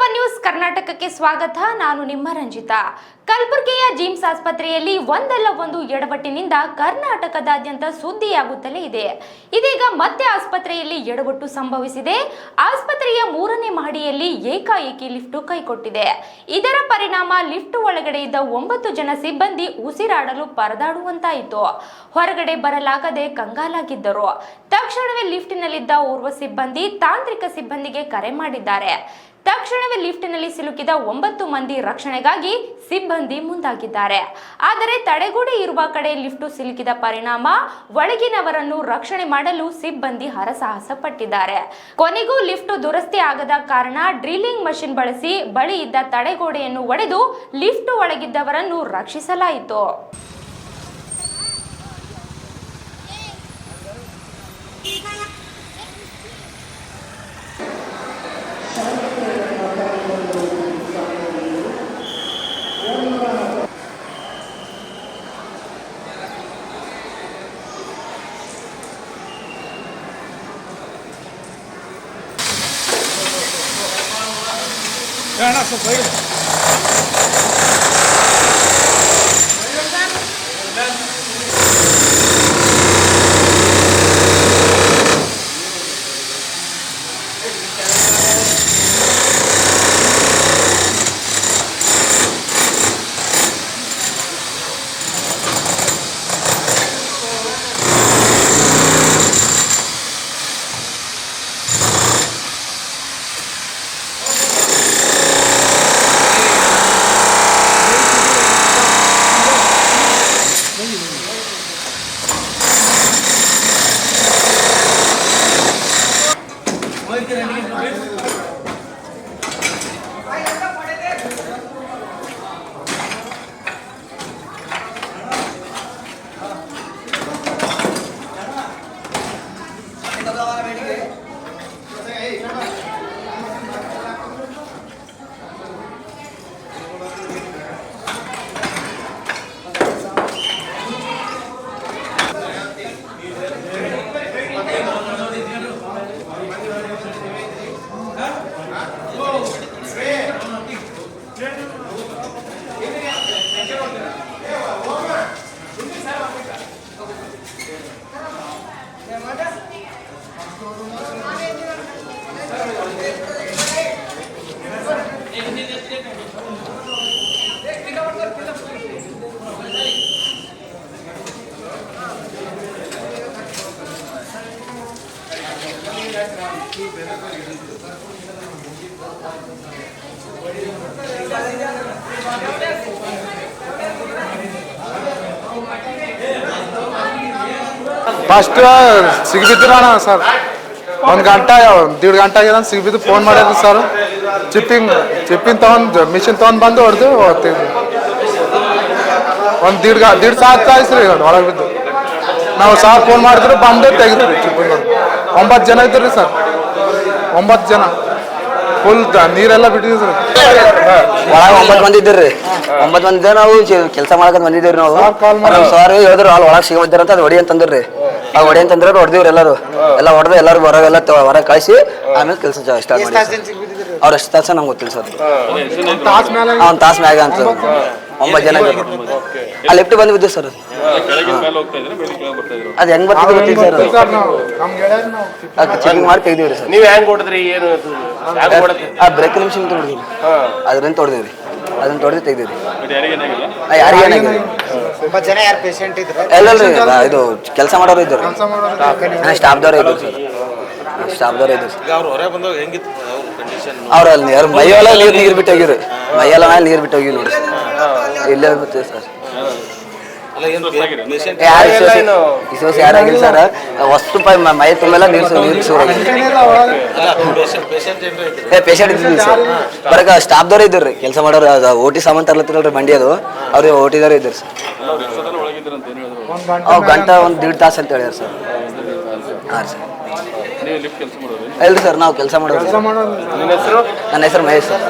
Kannada news ಕರ್ನಾಟಕಕ್ಕೆ ಸ್ವಾಗತ. ನಾನು ನಿಮ್ಮ ರಂಜಿತಾ. ಕಲಬುರಗಿಯ ಜಿಮ್ಸ್ ಆಸ್ಪತ್ರೆಯಲ್ಲಿ ಒಂದಲ್ಲ ಒಂದು ಎಡವಟ್ಟಿನಿಂದ ಕರ್ನಾಟಕದಾದ್ಯಂತ ಸುದ್ದಿಯಾಗುತ್ತಲೇ ಇದೆ. ಇದೀಗ ಮತ್ತೆ ಆಸ್ಪತ್ರೆಯಲ್ಲಿ ಎಡವಟ್ಟು ಸಂಭವಿಸಿದೆ. ಆಸ್ಪತ್ರೆಯ 3ನೇ ಮಹಡಿಯಲ್ಲಿ ಏಕಾಏಕಿ ಲಿಫ್ಟ್ ಕೈಕೊಟ್ಟಿದೆ. ಇದರ ಪರಿಣಾಮ ಲಿಫ್ಟ್ ಒಳಗಡೆ ಇದ್ದ 9 ಜನ ಸಿಬ್ಬಂದಿ ಉಸಿರಾಡಲು ಪರದಾಡುವಂತಾಯಿತು. ಹೊರಗಡೆ ಬರಲಾಗದೆ ಕಂಗಾಲಾಗಿದ್ದರು. ತಕ್ಷಣವೇ ಲಿಫ್ಟಿನಲ್ಲಿದ್ದ ಓರ್ವ ಸಿಬ್ಬಂದಿ ತಾಂತ್ರಿಕ ಸಿಬ್ಬಂದಿಗೆ ಕರೆ ಮಾಡಿದ್ದಾರೆ. ತಕ್ಷಣವೇ ಲಿಫ್ಟಿನಲ್ಲಿ ಸಿಲುಕಿದ 9 ಮಂದಿ ರಕ್ಷಣೆಗಾಗಿ ಸಿಬ್ಬಂದಿ ಮುಂದಾಗಿದ್ದಾರೆ. ಆದರೆ ತಡೆಗೋಡೆ ಇರುವ ಕಡೆ ಲಿಫ್ಟ್ ಸಿಲುಕಿದ ಪರಿಣಾಮ ಒಳಗಿನವರನ್ನು ರಕ್ಷಣೆ ಮಾಡಲು ಸಿಬ್ಬಂದಿ ಹರಸಾಹಸ ಪಟ್ಟಿದ್ದಾರೆ. ಕೊನೆಗೂ ಲಿಫ್ಟ್ ದುರಸ್ತಿ ಆಗದ ಕಾರಣ ಡ್ರಿಲ್ಲಿಂಗ್ ಮಷಿನ್ ಬಳಸಿ ಬಳಿ ಇದ್ದ ತಡೆಗೋಡೆಯನ್ನು ಒಡೆದು ಲಿಫ್ಟ್ ಒಳಗಿದ್ದವರನ್ನು ರಕ್ಷಿಸಲಾಯಿತು. ಫಸ್ಟ್ ಸಿಗ್ಬಿದ್ರಣ ಸರ್, 1 ಗಂಟೆ 1.5 ಗಂಟೆ ಆಗಿದೆ ಸಿಗ್ಬಿದ್ದು ಫೋನ್ ಮಾಡಿದ್ರು ಸರ್. ಚಿಪ್ಪಿಂಗ್ ತೊಗೊಂಡು ಮಿಷಿನ್ ತೊಗೊಂಡು ಬಂದು ಹೊಡೆದು ಹೋಗ್ತಿದ್ವಿ. 1.5 ತಾಸು ಆಯ್ತು ರೀ ಒಳಗೆ ಬಿದ್ದು. ನಾವು ಸಾರ್ ಫೋನ್ ಮಾಡಿದ್ರು ಬಂದು ತೆಗೆದ್ರಿ ಚಿಪ್ಪಿಂಗ್. 9 ಜನ ಇದ್ರಿ ಸರ್, 9 ಜನ ಫುಲ್ ನೀರೆಲ್ಲ ಬಿಟ್ಟಿದ್ರಿ. ಒಳಗೆ 9 ಮಂದಿ ಇದ್ರಿ. 9 ಮಂದಿ ನಾವು ಕೆಲಸ ಮಾಡಕ್ ಬಂದಿದ್ದೀವಿ. ನಾವು ಸಾರ್ ಹೇಳಿದ್ರು ಅಲ್ಲಿ ಒಳಗೆ ಸಿಗಂತ ಅದು ಹೊಡಿ ಅಂತಂದ್ರಿ. ಆ ಹೊಡಿ ಅಂತಂದ್ರೆ ಹೊಡೆದಿವ್ರಿ ಎಲ್ಲರೂ. ಎಲ್ಲ ಹೊಡೆದು ಎಲ್ಲರೂ ಹೊರಗೆಲ್ಲ ಹೊರಗೆ ಕಳಿಸಿ ಆಮೇಲೆ ಕೆಲಸ ಸ್ಟಾರ್ಟ್ ಮಾಡಿ. ಅವ್ರು ಎಷ್ಟು ತಾಸ ನಮ್ಗೆ ಗೊತ್ತಿಲ್ಲ ಸರ್. 1 ತಾಸು ಮ್ಯಾಗ ಅಂತ 9 ಜನ ಆ ಲಿಫ್ಟ್ ಬಂದು ಬಿದ್ದು ಸರ್. ಅದು ಹೆಂಗ್ ಬರ್ತದೆ ಗೊತ್ತಿಲ್ಲ ಸರ್. ಚೆಕಿಂಗ್ ಮಾಡಿ ತೆಗ್ದಿವ್ರಿ ಸರ್. ನೀವು ಹೆಂಗ್ ಹೊಡೆದ್ರಿ? ಏನು ಆ ಬ್ರೇಕ್ ಮಿಷಿನ್ ಹೊಡೆದಿವಿ, ಅದರಿಂದ ಹೊಡೆದಿವ್ರಿ. ಅದನ್ನ ಹೊಡೆದು ತೆಗ್ದಿವ್ರಿ. ಎಲ್ಲಲ್ರಿ ಇದು ಕೆಲಸ ಮಾಡೋರು ಇದ್ರು, ಸ್ಟಾಫ್ದವ್ರು ಇದ್ರು ಸರ್. ಸ್ಟಾಫ್ದವ್ರು ಇದ್ರು ಅವ್ರ ಅಲ್ಲಿ ಮೈಯೆಲ್ಲ ನೀರು ಬಿಟ್ಟು ಹೋಗಿರು. ಮೈಯೆಲ್ಲ ಮೇಲೆ ನೀರು ಬಿಟ್ಟು ಹೋಗಿವಿ ನೋಡಿ. ಇಲ್ಲೇ ಗೊತ್ತಿದೆ ಸರ್. ಯಾರಾಗಿಲ್ಲ ಸರ್. ವಸ್ತು ಮೈ ತುಂಬೆಲ್ಲ ಪೇಷಂಟ್ ಇದ್ದಿದ್ವಿ ಸರ್. ಬರಕ ಸ್ಟಾಫ್ದವ್ರು ಇದ್ರಿ, ಕೆಲಸ ಮಾಡೋರು. ಓಟಿ ಸಾಮಾನು ತರ್ಲತ್ತಿರಲ್ರಿ ಬಂಡಿ, ಅದು ಅವ್ರಿಗೆ ಓಟಿದವ್ರು ಇದ್ರು ಸರ್. ಗಂಟೆ 1.5 ತಾಸು ಅಂತ ಹೇಳ್ಯಾರ ಸರ್. ಹಾಂ ಸರ್. ಇಲ್ರಿ ಸರ್, ನಾವು ಕೆಲಸ ಮಾಡೋರು. ನನ್ನ ಹೆಸರು ಮಹೇಶ್ ಸರ್.